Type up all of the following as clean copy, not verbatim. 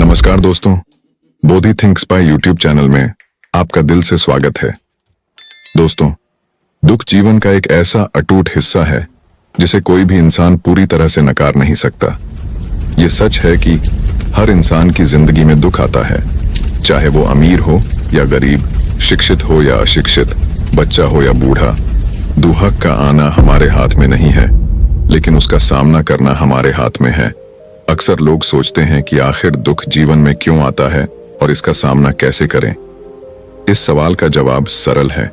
नमस्कार दोस्तों, Bodhi thinks by YouTube channel में आपका दिल से स्वागत है। दोस्तों, दुख जीवन का एक ऐसा अटूट हिस्सा है जिसे कोई भी इंसान पूरी तरह से नकार नहीं सकता। ये सच है कि हर इंसान की जिंदगी में दुख आता है, चाहे वो अमीर हो या गरीब, शिक्षित हो या अशिक्षित, बच्चा हो या बूढ़ा। दुख का आना हमारे हाथ में नहीं है, लेकिन उसका सामना करना हमारे हाथ में है। अक्सर लोग सोचते हैं कि आखिर दुख जीवन में क्यों आता है और इसका सामना कैसे करें। इस सवाल का जवाब सरल है,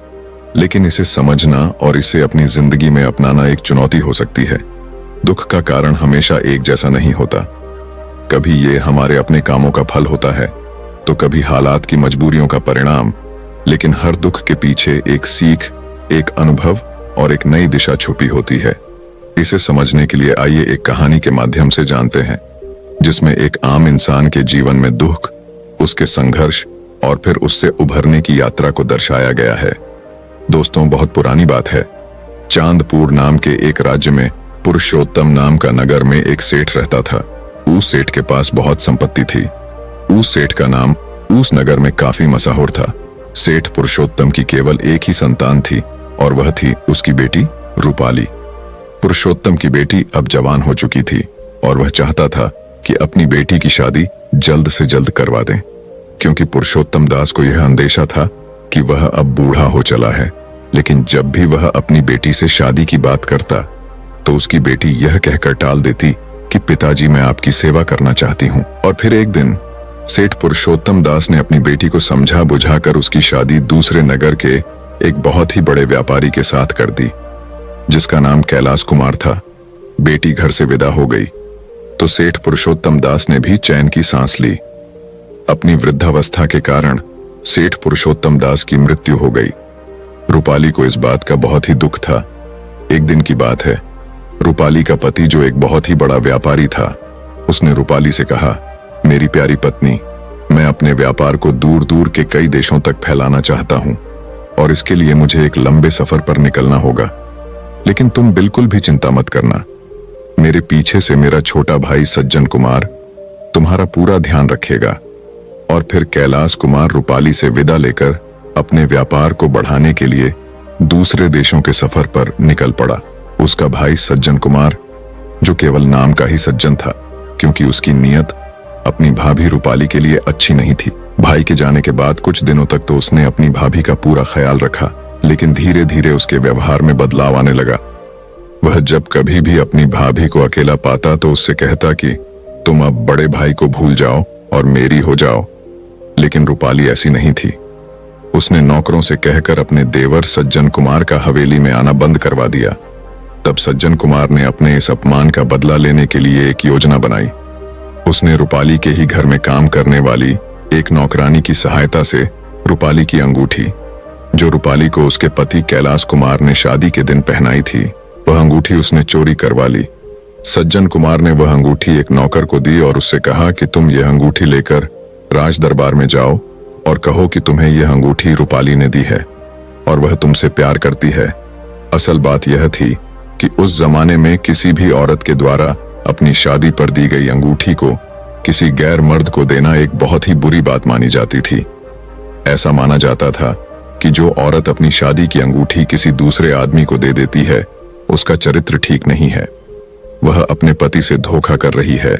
लेकिन इसे समझना और इसे अपनी जिंदगी में अपनाना एक चुनौती हो सकती है। दुख का कारण हमेशा एक जैसा नहीं होता। कभी ये हमारे अपने कामों का फल होता है, तो कभी हालात की मजबूरियों का परिणाम। लेकिन हर दुख के पीछे एक सीख, एक अनुभव और एक नई दिशा छुपी होती है। इसे समझने के लिए आइए एक कहानी के माध्यम से जानते हैं, जिसमें एक आम इंसान के जीवन में दुख, उसके संघर्ष और फिर उससे उभरने की यात्रा को दर्शाया गया है। दोस्तों, बहुत पुरानी बात है। चांदपुर नाम के एक राज्य में पुरुषोत्तम नाम का नगर में एक सेठ रहता था। उस सेठ के पास बहुत संपत्ति थी। उस सेठ का नाम उस नगर में काफी मशहूर था। सेठ पुरुषोत्तम की केवल एक ही संतान थी और वह थी उसकी बेटी रूपाली। पुरुषोत्तम की बेटी अब जवान हो चुकी थी और वह चाहता था कि अपनी बेटी की शादी जल्द से जल्द करवा दें, क्योंकि पुरुषोत्तम दास को यह अंदेशा था कि वह अब बूढ़ा हो चला है। लेकिन जब भी वह अपनी बेटी से शादी की बात करता, तो उसकी बेटी यह कहकर टाल देती कि पिताजी, मैं आपकी सेवा करना चाहती हूँ। और फिर एक दिन सेठ पुरुषोत्तम दास ने अपनी बेटी को समझा बुझाकर उसकी शादी दूसरे नगर के एक बहुत ही बड़े व्यापारी के साथ कर दी, जिसका नाम कैलाश कुमार था। बेटी घर से विदा हो गई तो सेठ पुरुषोत्तम दास ने भी चैन की सांस ली। अपनी वृद्धावस्था के कारण सेठ पुरुषोत्तम दास की मृत्यु हो गई। रूपाली को इस बात का बहुत ही दुख था। एक दिन की बात है, रूपाली का पति, जो एक बहुत ही बड़ा व्यापारी था, उसने रूपाली से कहा, मेरी प्यारी पत्नी, मैं अपने व्यापार को दूर दूर के कई देशों तक फैलाना चाहता हूं और इसके लिए मुझे एक लंबे सफर पर निकलना होगा। लेकिन तुम बिल्कुल भी चिंता मत करना। मेरे पीछे से मेरा छोटा भाई सज्जन कुमार तुम्हारा पूरा ध्यान रखेगा। और फिर कैलाश कुमार रूपाली से विदा लेकर अपने व्यापार को बढ़ाने के लिए दूसरे देशों के सफर पर निकल पड़ा। उसका भाई सज्जन कुमार, जो केवल नाम का ही सज्जन था, क्योंकि उसकी नीयत अपनी भाभी रूपाली के लिए अच्छी नहीं थी। भाई के जाने के बाद कुछ दिनों तक तो उसने अपनी भाभी का पूरा ख्याल रखा, लेकिन धीरे धीरे उसके व्यवहार में बदलाव आने लगा। वह जब कभी भी अपनी भाभी को अकेला पाता तो उससे कहता कि तुम अब बड़े भाई को भूल जाओ और मेरी हो जाओ। लेकिन रूपाली ऐसी नहीं थी। उसने नौकरों से कहकर अपने देवर सज्जन कुमार का हवेली में आना बंद करवा दिया। तब सज्जन कुमार ने अपने इस अपमान का बदला लेने के लिए एक योजना बनाई। उसने रूपाली के ही घर में काम करने वाली एक नौकरानी की सहायता से रूपाली की अंगूठी, जो रूपाली को उसके पति कैलाश कुमार ने शादी के दिन पहनाई थी, वह अंगूठी उसने चोरी करवा ली। सज्जन कुमार ने वह अंगूठी एक नौकर को दी और उससे कहा कि तुम यह अंगूठी लेकर राज दरबार में जाओ और कहो कि तुम्हें यह अंगूठी रूपाली ने दी है और वह तुमसे प्यार करती है। असल बात यह थी कि उस जमाने में किसी भी औरत के द्वारा अपनी शादी पर दी गई अंगूठी को किसी गैर मर्द को देना एक बहुत ही बुरी बात मानी जाती थी। ऐसा माना जाता था कि जो औरत अपनी शादी की अंगूठी किसी दूसरे आदमी को दे देती है, उसका चरित्र ठीक नहीं है, वह अपने पति से धोखा कर रही है।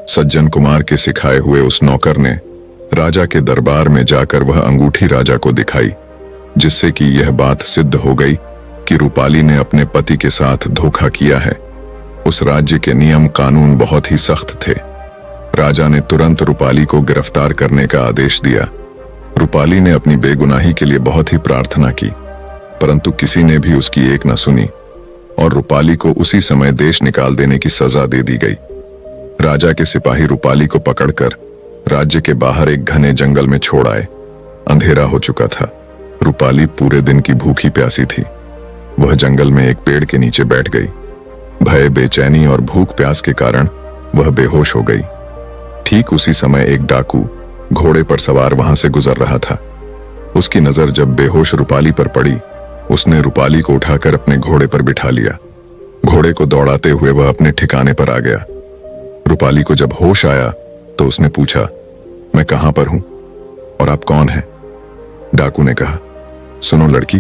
सज्जन कुमार के सिखाए हुए उस नौकर ने राजा के दरबार में जाकर वह अंगूठी राजा को दिखाई, जिससे कि यह बात सिद्ध हो गई कि रूपाली ने अपने पति के साथ धोखा किया है। उस राज्य के नियम कानून बहुत ही सख्त थे। राजा ने तुरंत रूपाली को गिरफ्तार करने का आदेश दिया। रूपाली ने अपनी बेगुनाही के लिए बहुत ही प्रार्थना की, परंतु किसी ने भी उसकी एक न सुनी और रूपाली को उसी समय देश निकाल देने की सजा दे दी गई। राजा के सिपाही रूपाली को पकड़कर राज्य के बाहर एक घने जंगल में छोड़ आए। अंधेरा हो चुका था। रूपाली पूरे दिन की भूखी प्यासी थी। वह जंगल में एक पेड़ के नीचे बैठ गई। भय, बेचैनी और भूख प्यास के कारण वह बेहोश हो गई। ठीक उसी समय एक डाकू घोड़े पर सवार वहां से गुजर रहा था। उसकी नजर जब बेहोश रूपाली पर पड़ी, उसने रूपाली को उठाकर अपने घोड़े पर बिठा लिया। घोड़े को दौड़ाते हुए वह अपने ठिकाने पर आ गया। रूपाली को जब होश आया तो उसने पूछा, मैं कहां पर हूं और आप कौन हैं? डाकू ने कहा, सुनो लड़की,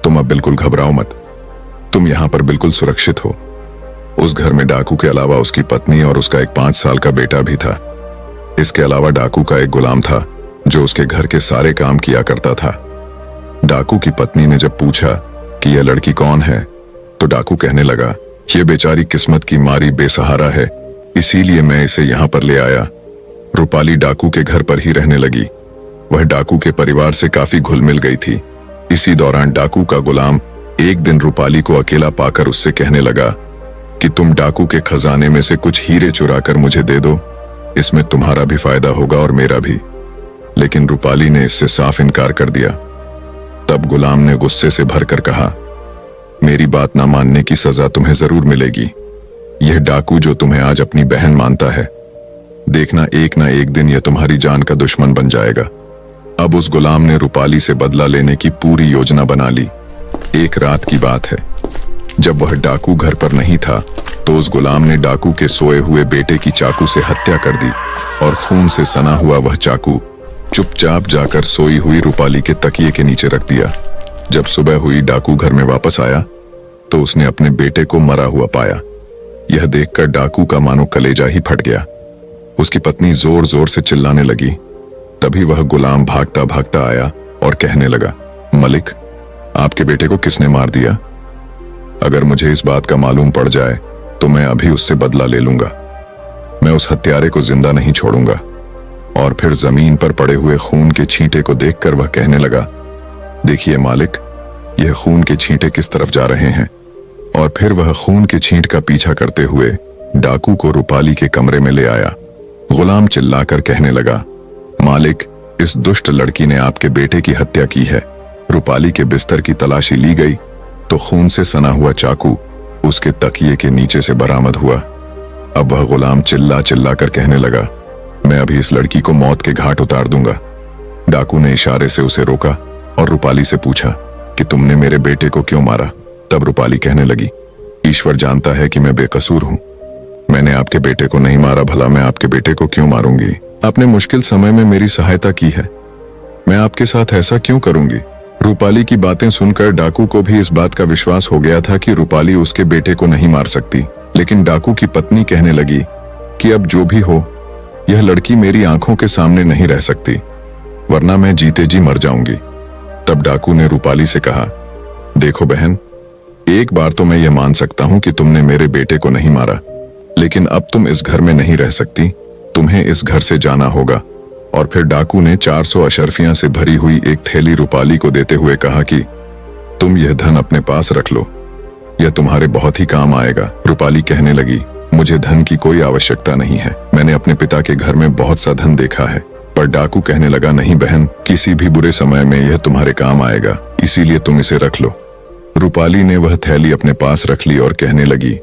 तुम अब बिल्कुल घबराओ मत। तुम यहां पर बिल्कुल सुरक्षित हो। उस घर में डाकू के अलावा उसकी पत्नी और उसका एक 5 साल का बेटा भी था। इसके अलावा डाकू का एक गुलाम था जो उसके घर के सारे काम किया करता था। डाकू की पत्नी ने जब पूछा कि यह लड़की कौन है, तो डाकू कहने लगा, यह बेचारी किस्मत की मारी बेसहारा है, इसीलिए मैं इसे यहां पर ले आया। रूपाली डाकू के घर पर ही रहने लगी। वह डाकू के परिवार से काफी घुल मिल गई थी। इसी दौरान डाकू का गुलाम एक दिन रूपाली को अकेला पाकर उससे कहने लगा कि तुम डाकू के खजाने में से कुछ हीरे चुरा कर मुझे दे दो, इसमें तुम्हारा भी फायदा होगा और मेरा भी। लेकिन रूपाली ने इससे साफ इनकार कर दिया। तब गुलाम ने गुस्से से भरकर कहा, मेरी बात ना मानने की सजा तुम्हें जरूर मिलेगी। यह डाकू जो तुम्हें आज अपनी बहन मानता है, देखना एक ना एक दिन यह तुम्हारी जान का दुश्मन बन जाएगा। अब उस गुलाम ने रूपाली से बदला लेने की पूरी योजना बना ली। एक रात की बात है, जब वह डाकू घर पर नहीं था, तो उस गुलाम ने डाकू के सोए हुए बेटे की चाकू से हत्या कर दी और खून से सना हुआ वह चाकू चुपचाप जाकर सोई हुई रूपाली के तकिए के नीचे रख दिया। जब सुबह हुई, डाकू घर में वापस आया तो उसने अपने बेटे को मरा हुआ पाया। यह देखकर डाकू का मानो कलेजा ही फट गया। उसकी पत्नी जोर जोर से चिल्लाने लगी। तभी वह गुलाम भागता भागता आया और कहने लगा, मलिक, आपके बेटे को किसने मार दिया? अगर मुझे इस बात का मालूम पड़ जाए तो मैं अभी उससे बदला ले लूंगा। मैं उस हत्यारे को जिंदा नहीं छोड़ूंगा। और फिर जमीन पर पड़े हुए खून के छींटे को देखकर वह कहने लगा, देखिए मालिक, यह खून के छींटे किस तरफ जा रहे हैं। और फिर वह खून के छींट का पीछा करते हुए डाकू को रूपाली के कमरे में ले आया। गुलाम चिल्लाकर कहने लगा, मालिक, इस दुष्ट लड़की ने आपके बेटे की हत्या की है। रूपाली के बिस्तर की तलाशी ली गई तो खून से सना हुआ चाकू उसके तकिए के नीचे से बरामद हुआ। अब वह गुलाम चिल्ला चिल्ला कर कहने लगा, मैं अभी इस लड़की को मौत के घाट उतार दूंगा। डाकू ने इशारे से उसे रोका और रूपाली से पूछा कि तुमने मेरे बेटे को क्यों मारा? तब रूपाली कहने लगी, ईश्वर जानता है कि मैं बेकसूर हूं। मैंने आपके बेटे को नहीं मारा, भला मैं आपके बेटे को क्यों मारूंगी? आपने मुश्किल समय में मेरी सहायता की है, मैं आपके साथ ऐसा क्यों करूंगी? रूपाली की बातें सुनकर डाकू को भी इस बात का विश्वास हो गया था कि रूपाली उसके बेटे को नहीं मार सकती। लेकिन डाकू की पत्नी कहने लगी कि अब जो भी हो, यह लड़की मेरी आंखों के सामने नहीं रह सकती, वरना मैं जीते जी मर जाऊंगी। तब डाकू ने रूपाली से कहा, देखो बहन, एक बार तो मैं यह मान सकता हूं कि तुमने मेरे बेटे को नहीं मारा, लेकिन अब तुम इस घर में नहीं रह सकती, तुम्हें इस घर से जाना होगा। और फिर डाकू ने 400 अशर्फियां से भरी हुई एक थैली रूपाली को देते हुए कहा कि तुम यह धन अपने पास रख लो, यह तुम्हारे बहुत ही काम आएगा। रूपाली कहने लगी, मुझे धन की कोई आवश्यकता नहीं है, मैंने अपने पिता के घर में बहुत सा धन देखा है। पर डाकू कहने लगा, नहीं बहन, किसी भी बुरे समय में यह तुम्हारे काम आएगा, इसीलिए तुम इसे रख लो। रूपाली ने वह थैली अपने पास रख ली और कहने लगी,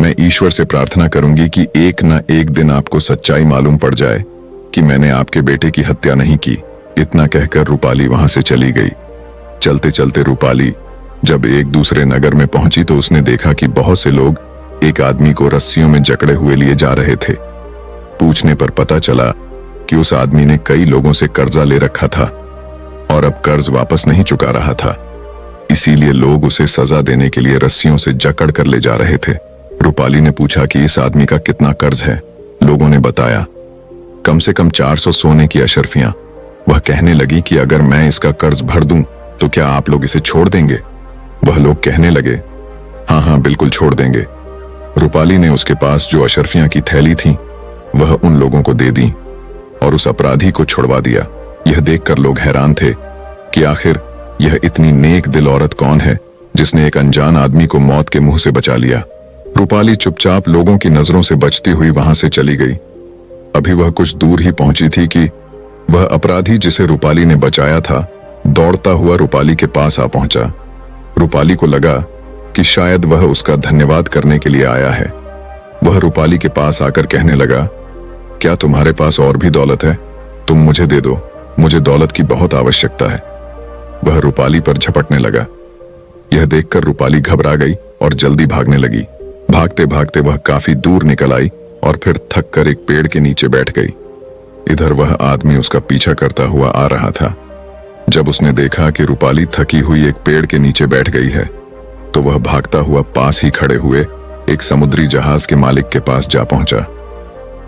मैं ईश्वर से प्रार्थना करूंगी कि एक न एक दिन आपको सच्चाई मालूम पड़ जाए कि मैंने आपके बेटे की हत्या नहीं की। इतना कहकर रूपाली वहां से चली गई। चलते चलते रूपाली जब एक दूसरे नगर में पहुंची तो उसने देखा कि बहुत से लोग एक आदमी को रस्सियों में जकड़े हुए लिए जा रहे थे। पूछने पर पता चला कि उस आदमी ने कई लोगों से कर्जा ले रखा था और अब कर्ज वापस नहीं चुका रहा था, इसीलिए लोग उसे सजा देने के लिए रस्सियों से जकड़ कर ले जा रहे थे। रूपाली ने पूछा कि इस आदमी का कितना कर्ज है। लोगों ने बताया, कम से कम 400 सोने की अशर्फियां। वह कहने लगी कि अगर मैं इसका कर्ज भर दूं तो क्या आप लोग इसे छोड़ देंगे? वह लोग कहने लगे, हाँ हाँ बिल्कुल छोड़ देंगे। रूपाली ने उसके पास जो अशर्फियां की थैली थी वह उन लोगों को दे दी और उस अपराधी को छुड़वा दिया। यह देखकर लोग हैरान थे कि आखिर यह इतनी नेक दिल औरत कौन है जिसने एक अनजान आदमी को मौत के मुंह से बचा लिया। रूपाली चुपचाप लोगों की नजरों से बचती हुई वहां से चली गई। अभी वह कुछ दूर ही पहुंची थी कि वह अपराधी जिसे रूपाली ने बचाया था दौड़ता हुआ रूपाली के पास आ पहुंचा। रूपाली को लगा कि शायद वह उसका धन्यवाद करने के लिए आया है। वह रूपाली के पास आकर कहने लगा, क्या तुम्हारे पास और भी दौलत है? तुम मुझे दे दो, मुझे दौलत की बहुत आवश्यकता है। वह रूपाली पर झपटने लगा। यह देखकर रूपाली घबरा गई और जल्दी भागने लगी। भागते भागते वह काफी दूर निकल आई और फिर थक कर एक पेड़ के नीचे बैठ गई। इधर वह आदमी उसका पीछा करता हुआ आ रहा था। जब उसने देखा कि रूपाली थकी हुई एक पेड़ के नीचे बैठ गई है, तो वह भागता हुआ पास ही खड़े हुए एक समुद्री जहाज के मालिक के पास जा पहुंचा।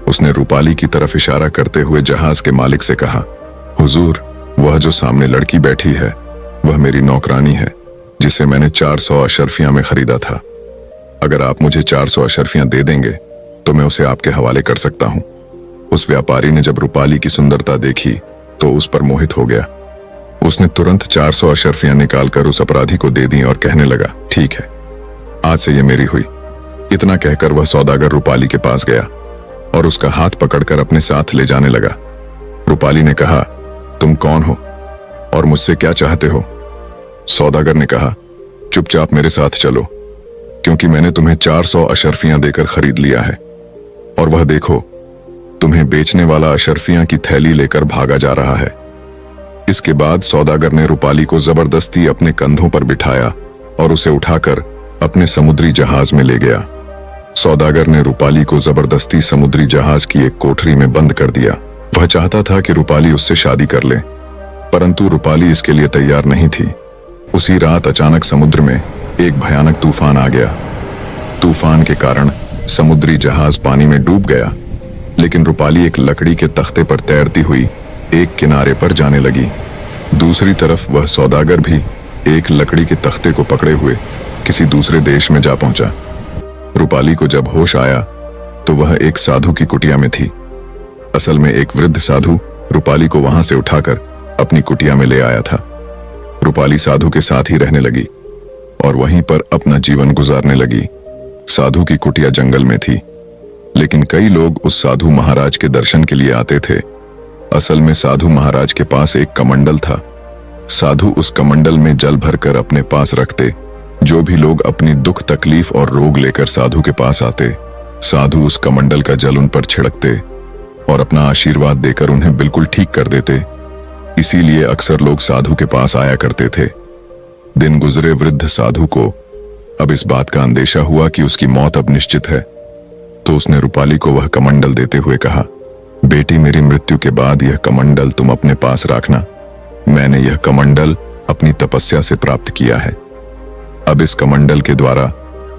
उसने रूपाली की तरफ इशारा करते हुए जहाज के मालिक से कहा, हुजूर, वह जो सामने लड़की बैठी है वह मेरी नौकरानी है, जिसे मैंने 400 अशर्फियां में खरीदा था। अगर आप मुझे 400 अशर्फियां दे देंगे तो मैं उसे आपके हवाले कर सकता हूं। उस व्यापारी ने जब रूपाली की सुंदरता देखी तो उस पर मोहित हो गया। उसने तुरंत 400 अशर्फियां निकालकर उस अपराधी को दे दी और कहने लगा, ठीक है, आज से ये मेरी हुई। इतना कहकर वह सौदागर रूपाली के पास गया और उसका हाथ पकड़कर अपने साथ ले जाने लगा। रूपाली ने कहा, तुम कौन हो और मुझसे क्या चाहते हो? सौदागर ने कहा, चुपचाप मेरे साथ चलो, क्योंकि मैंने तुम्हें 400 अशर्फियां देकर खरीद लिया है। और वह देखो, तुम्हें बेचने वाला अशर्फियां की थैली लेकर भागा जा रहा है। इसके बाद सौदागर ने रूपाली को जबरदस्ती अपने कंधों पर बिठाया और उसे उठाकर अपने समुद्री जहाज में ले गया। सौदागर ने रूपाली को जबरदस्ती समुद्री जहाज की एक कोठरी में बंद कर दिया। वह चाहता था कि रूपाली उससे शादी कर ले, परंतु रूपाली इसके लिए तैयार नहीं थी। उसी रात अचानक समुद्र में एक भयानक तूफान आ गया। तूफान के कारण समुद्री जहाज पानी में डूब गया, लेकिन रूपाली एक लकड़ी के तख्ते पर तैरती हुई एक किनारे पर जाने लगी। दूसरी तरफ वह सौदागर भी एक लकड़ी के तख्ते को पकड़े हुए किसी दूसरे देश में जा पहुंचा। रूपाली को जब होश आया तो वह एक साधु की कुटिया में थी। असल में एक वृद्ध साधु रूपाली को वहां से उठाकर अपनी कुटिया में ले आया था। रूपाली साधु के साथ ही रहने लगी और वहीं पर अपना जीवन गुजारने लगी। साधु की कुटिया जंगल में थी, लेकिन कई लोग उस साधु महाराज के दर्शन के लिए आते थे। असल में साधु महाराज के पास एक कमंडल था। साधु उस कमंडल में जल भरकर अपने पास रखते। जो भी लोग अपनी दुख तकलीफ और रोग लेकर साधु के पास आते, साधु उस कमंडल का जल उन पर छिड़कते और अपना आशीर्वाद देकर उन्हें बिल्कुल ठीक कर देते। इसीलिए अक्सर लोग साधु के पास आया करते थे। दिन गुजरे, वृद्ध साधु को अब इस बात का अंदेशा हुआ कि उसकी मौत अब निश्चित है, तो उसने रूपाली को वह कमंडल देते हुए कहा, बेटी, मेरी मृत्यु के बाद यह कमंडल तुम अपने पास रखना। मैंने यह कमंडल अपनी तपस्या से प्राप्त किया है। अब इस कमंडल के द्वारा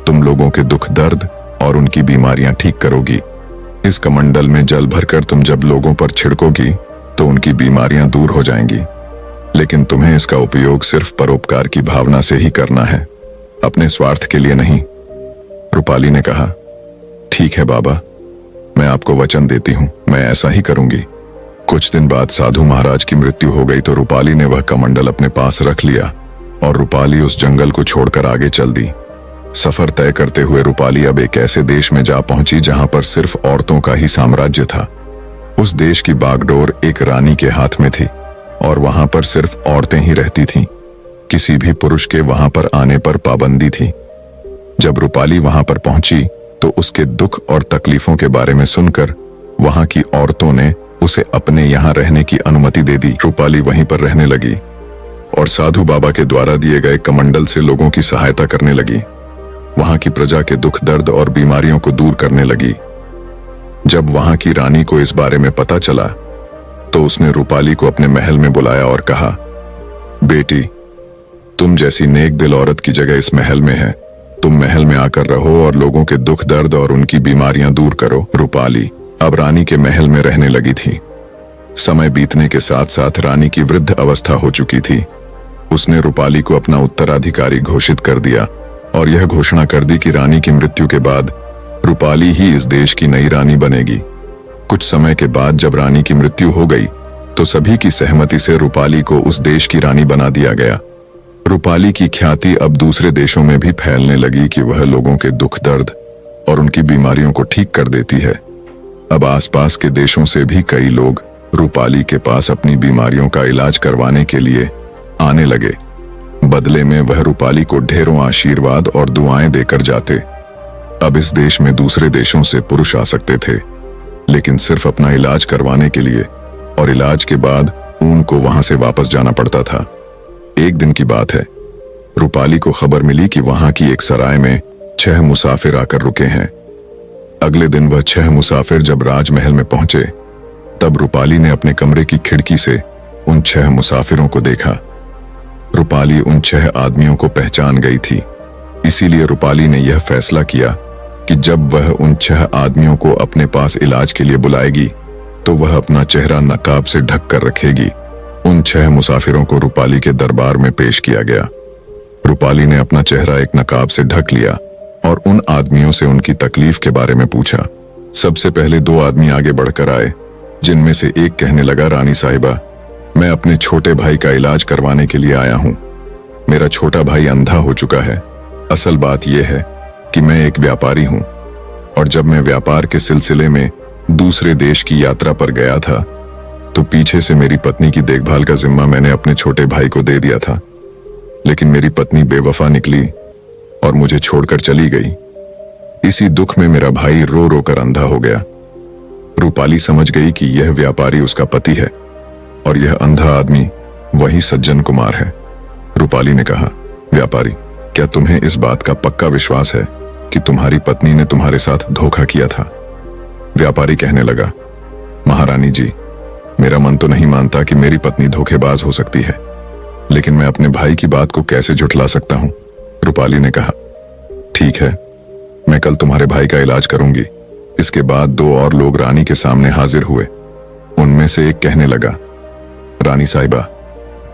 तुम लोगों के दुख दर्द और उनकी बीमारियां ठीक करोगी। इस कमंडल में जल भरकर तुम जब लोगों पर छिड़कोगी तो उनकी बीमारियां दूर हो जाएंगी, लेकिन तुम्हें इसका उपयोग सिर्फ परोपकार की भावना से ही करना है, अपने स्वार्थ के लिए नहीं। रूपाली ने कहा, ठीक है बाबा, मैं आपको वचन देती हूं, मैं ऐसा ही करूंगी। कुछ दिन बाद साधु महाराज की मृत्यु हो गई तो रूपाली ने वह कमंडल अपने पास रख लिया और रूपाली उस जंगल को छोड़कर आगे चल दी। सफर तय करते हुए रूपाली अब एक ऐसे देश में जा पहुंची जहां पर सिर्फ औरतों का ही साम्राज्य था। उस देश की बागडोर एक रानी के हाथ में थी और वहां पर सिर्फ औरतें ही रहती थीं। किसी भी पुरुष के वहां पर आने पर पाबंदी थी। जब रूपाली वहां पर पहुंची तो उसके दुख और तकलीफों के बारे में सुनकर वहां की औरतों ने उसे अपने यहाँ रहने की अनुमति दे दी। रूपाली वहीं पर रहने लगी और साधु बाबा के द्वारा दिए गए कमंडल से लोगों की सहायता करने लगी। वहां की प्रजा के दुख दर्द और बीमारियों को दूर करने लगी। जब वहां की रानी को इस बारे में पता चला तो उसने रूपाली को अपने महल में बुलाया और कहा, बेटी, तुम जैसी नेक दिल औरत की जगह इस महल में है। तुम महल में आकर रहो और लोगों के दुख दर्द और उनकी बीमारियां दूर करो। रूपाली अब रानी के महल में रहने लगी थी। समय बीतने के साथ साथ रानी की वृद्ध अवस्था हो चुकी थी। उसने रूपाली को अपना उत्तराधिकारी घोषित कर दिया और यह घोषणा कर दी कि रानी की मृत्यु के बाद रूपाली ही इस देश की नई रानी बनेगी। कुछ समय के बाद जब रानी की मृत्यु हो गई तो सभी की सहमति से रूपाली को उस देश की रानी बना दिया गया। रूपाली की ख्याति अब दूसरे देशों में भी फैलने लगी कि वह लोगों के दुख दर्द और उनकी बीमारियों को ठीक कर देती है। अब आसपास के देशों से भी कई लोग रूपाली के पास अपनी बीमारियों का इलाज करवाने के लिए आने लगे। बदले में वह रूपाली को ढेरों आशीर्वाद और दुआएं देकर जाते। अब इस देश में दूसरे देशों से पुरुष आ सकते थे, लेकिन सिर्फ अपना इलाज करवाने के लिए, और इलाज के बाद उनको वहां से वापस जाना पड़ता था। एक दिन की बात है, रूपाली को खबर मिली कि वहां की एक सराय में 6 मुसाफिर आकर रुके हैं। अगले दिन वह 6 मुसाफिर जब राजमहल में पहुंचे तब रूपाली ने अपने कमरे की खिड़की से उन 6 मुसाफिरों को देखा। रूपाली उन 6 आदमियों को पहचान गई थी, इसीलिए रूपाली ने यह फैसला किया कि जब वह उन 6 आदमियों को अपने पास इलाज के लिए बुलाएगी तो वह अपना चेहरा नकाब से ढक कर रखेगी। उन 6 मुसाफिरों को रूपाली के दरबार में पेश किया गया। रूपाली ने अपना चेहरा एक नकाब से ढक लिया और उन आदमियों से उनकी तकलीफ के बारे में पूछा। सबसे पहले 2 आदमी आगे बढ़कर आए, जिनमें से एक कहने लगा, रानी साहिबा, मैं अपने छोटे भाई का इलाज करवाने के लिए आया हूं। मेरा छोटा भाई अंधा हो चुका है। असल बात यह है कि मैं एक व्यापारी हूं और जब मैं व्यापार के सिलसिले में दूसरे देश की यात्रा पर गया था तो पीछे से मेरी पत्नी की देखभाल का जिम्मा मैंने अपने छोटे भाई को दे दिया था, लेकिन मेरी पत्नी बेवफा निकली और मुझे छोड़कर चली गई। इसी दुख में मेरा भाई रो रो कर अंधा हो गया। रूपाली समझ गई कि यह व्यापारी उसका पति है और यह अंधा आदमी वही सज्जन कुमार है। रूपाली ने कहा, व्यापारी, क्या तुम्हें इस बात का पक्का विश्वास है कि तुम्हारी पत्नी ने तुम्हारे साथ धोखा किया था? व्यापारी कहने लगा, महारानी जी, मेरा मन तो नहीं मानता कि मेरी पत्नी धोखेबाज हो सकती है, लेकिन मैं अपने भाई की बात को कैसे झुठला सकता हूं? रूपाली ने कहा, ठीक है, मैं कल तुम्हारे भाई का इलाज करूंगी। इसके बाद 2 और लोग रानी के सामने हाजिर हुए। उनमें से एक कहने लगा, रानी साहिबा,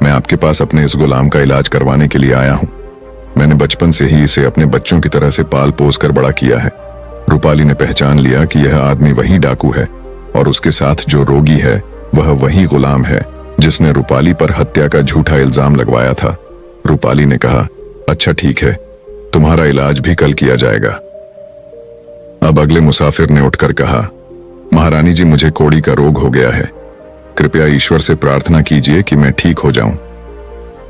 मैं आपके पास अपने इस गुलाम का इलाज करवाने के लिए आया हूं। मैंने बचपन से ही इसे अपने बच्चों की तरह से पाल पोस कर बड़ा किया है। रूपाली ने पहचान लिया कि यह आदमी वही डाकू है और उसके साथ जो रोगी है वह वही गुलाम है जिसने रूपाली पर हत्या का झूठा इल्जाम लगवाया था। रूपाली ने कहा, अच्छा ठीक है, तुम्हारा इलाज भी कल किया जाएगा। अब अगले मुसाफिर ने उठकर कहा, महारानी जी, मुझे कोड़ी का रोग हो गया है। कृपया ईश्वर से प्रार्थना कीजिए कि मैं ठीक हो जाऊं।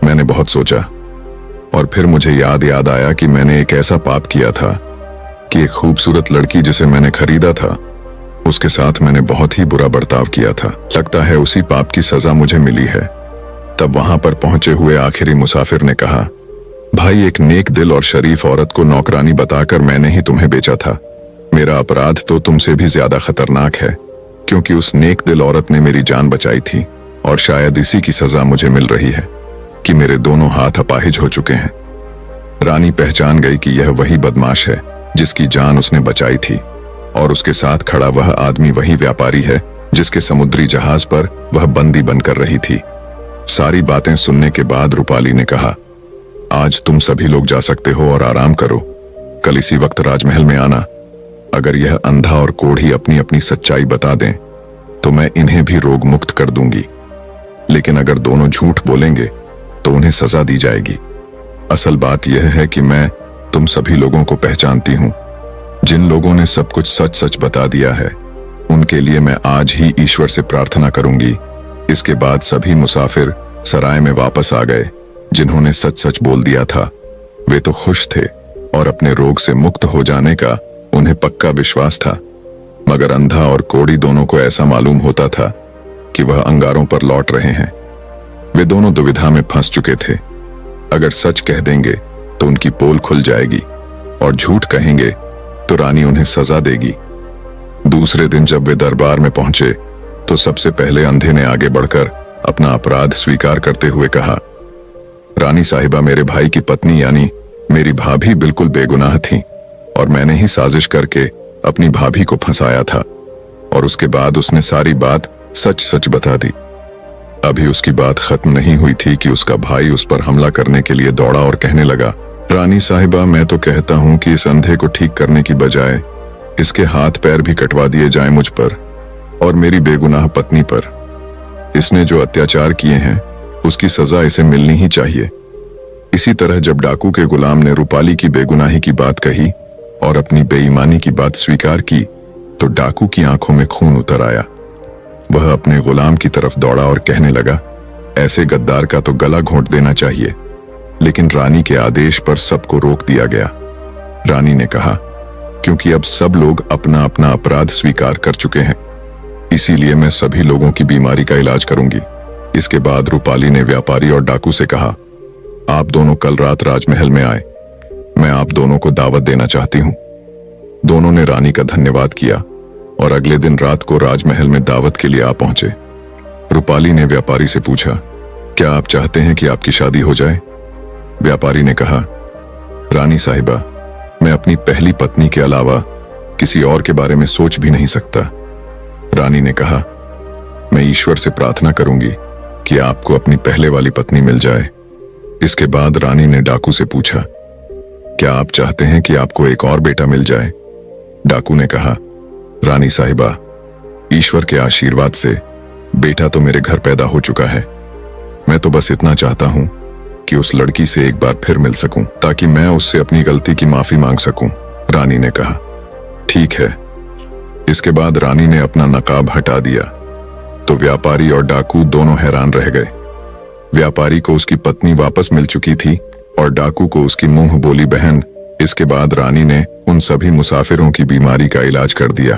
मैंने बहुत सोचा और फिर मुझे याद आया कि मैंने एक ऐसा पाप किया था कि एक खूबसूरत लड़की जिसे मैंने खरीदा था उसके साथ मैंने बहुत ही बुरा बर्ताव किया था। लगता है उसी पाप की सजा मुझे मिली है। तब वहां पर पहुंचे हुए आखिरी मुसाफिर ने कहा, भाई, एक नेक दिल और शरीफ औरत को नौकरानी बताकर मैंने ही तुम्हें बेचा था। मेरा अपराध तो तुमसे भी ज्यादा खतरनाक है, क्योंकि उस नेक दिल औरत ने मेरी जान बचाई थी और शायद इसी की सजा मुझे मिल रही है कि मेरे दोनों हाथ अपाहिज हो चुके हैं। रानी पहचान गई कि यह वही बदमाश है जिसकी जान उसने बचाई थी और उसके साथ खड़ा वह आदमी वही व्यापारी है जिसके समुद्री जहाज पर वह बंदी बनकर रही थी। सारी बातें सुनने के बाद रूपाली ने कहा, आज तुम सभी लोग जा सकते हो और आराम करो। कल इसी वक्त राजमहल में आना। अगर यह अंधा और कोढ़ी अपनी अपनी सच्चाई बता दें तो मैं इन्हें भी रोग मुक्त कर दूंगी, लेकिन अगर दोनों झूठ बोलेंगे तो उन्हें सजा दी जाएगी। असल बात यह है कि मैं तुम सभी लोगों को पहचानती हूं। जिन लोगों ने सब कुछ सच सच बता दिया है उनके लिए मैं आज ही ईश्वर से प्रार्थना करूंगी। इसके बाद सभी मुसाफिर सराय में वापस आ गए। जिन्होंने सच सच बोल दिया था वे तो खुश थे और अपने रोग से मुक्त हो जाने का उन्हें पक्का विश्वास था, मगर अंधा और कोढ़ी दोनों को ऐसा मालूम होता था कि वह अंगारों पर लौट रहे हैं। वे दोनों दुविधा में फंस चुके थे। अगर सच कह देंगे तो उनकी पोल खुल जाएगी और झूठ कहेंगे तो रानी उन्हें सजा देगी। दूसरे दिन जब वे दरबार में पहुंचे तो सबसे पहले अंधे ने आगे बढ़कर अपना अपराध स्वीकार करते हुए कहा, रानी साहिबा, मेरे भाई की पत्नी यानी मेरी भाभी बिल्कुल बेगुनाह थी और मैंने ही साजिश करके अपनी भाभी को फंसाया था और उसके बाद उसने सारी बात सच सच बता दी। अभी उसकी बात खत्म नहीं हुई थी कि उसका भाई उस पर हमला करने के लिए दौड़ा और कहने लगा, रानी साहिबा, मैं तो कहता हूं कि इस अंधे को ठीक करने की बजाय इसके हाथ पैर भी कटवा दिए जाएं मुझ पर और मेरी बेगुनाह पत्नी पर। इसने जो अत्याचार किए हैं उसकी सजा इसे मिलनी ही चाहिए। इसी तरह जब डाकू के गुलाम ने रूपाली की बेगुनाही की बात कही और अपनी बेईमानी की बात स्वीकार की तो डाकू की आंखों में खून उतर आया। वह अपने गुलाम की तरफ दौड़ा और कहने लगा, ऐसे गद्दार का तो गला घोंट देना चाहिए, लेकिन रानी के आदेश पर सबको रोक दिया गया। रानी ने कहा, क्योंकि अब सब लोग अपना अपना अपराध स्वीकार कर चुके हैं, इसीलिए मैं सभी लोगों की बीमारी का इलाज करूंगी। इसके बाद रूपाली ने व्यापारी और डाकू से कहा, आप दोनों कल रात राजमहल में आए, मैं आप दोनों को दावत देना चाहती हूं। दोनों ने रानी का धन्यवाद किया और अगले दिन रात को राजमहल में दावत के लिए आ पहुंचे। रूपाली ने व्यापारी से पूछा, क्या आप चाहते हैं कि आपकी शादी हो जाए? व्यापारी ने कहा, रानी साहिबा, मैं अपनी पहली पत्नी के अलावा किसी और के बारे में सोच भी नहीं सकता। रानी ने कहा, मैं ईश्वर से प्रार्थना करूंगी कि आपको अपनी पहले वाली पत्नी मिल जाए। इसके बाद रानी ने डाकू से पूछा, क्या आप चाहते हैं कि आपको एक और बेटा मिल जाए? डाकू ने कहा, रानी साहिबा, ईश्वर के आशीर्वाद से बेटा तो मेरे घर पैदा हो चुका है। मैं तो बस इतना चाहता हूं कि उस लड़की से एक बार फिर मिल सकूं ताकि मैं उससे अपनी गलती की माफी मांग सकूं। रानी ने कहा, ठीक है। इसके बाद रानी ने अपना नकाब हटा दिया तो व्यापारी और डाकू दोनों हैरान रह गए। व्यापारी को उसकी पत्नी वापस मिल चुकी थी और डाकू को उसकी मुंह बोली बहन। इसके बाद रानी ने उन सभी मुसाफिरों की बीमारी का इलाज कर दिया।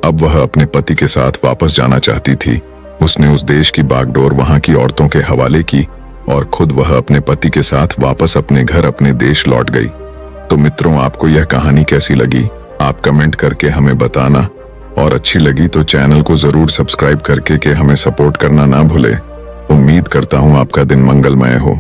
अब वह अपने पति के साथ वापस जाना चाहती थी। उसने उस देश की बागडोर वहां की औरतों के हवाले की और खुद वह अपने पति के साथ वापस अपने घर अपने देश लौट गई। तो मित्रों, आपको यह कहानी कैसी लगी? आप कमेंट करके हमें बताना, और अच्छी लगी तो चैनल को जरूर सब्सक्राइब करके हमें सपोर्ट करना ना भूले। उम्मीद करता हूं आपका दिन मंगलमय हो।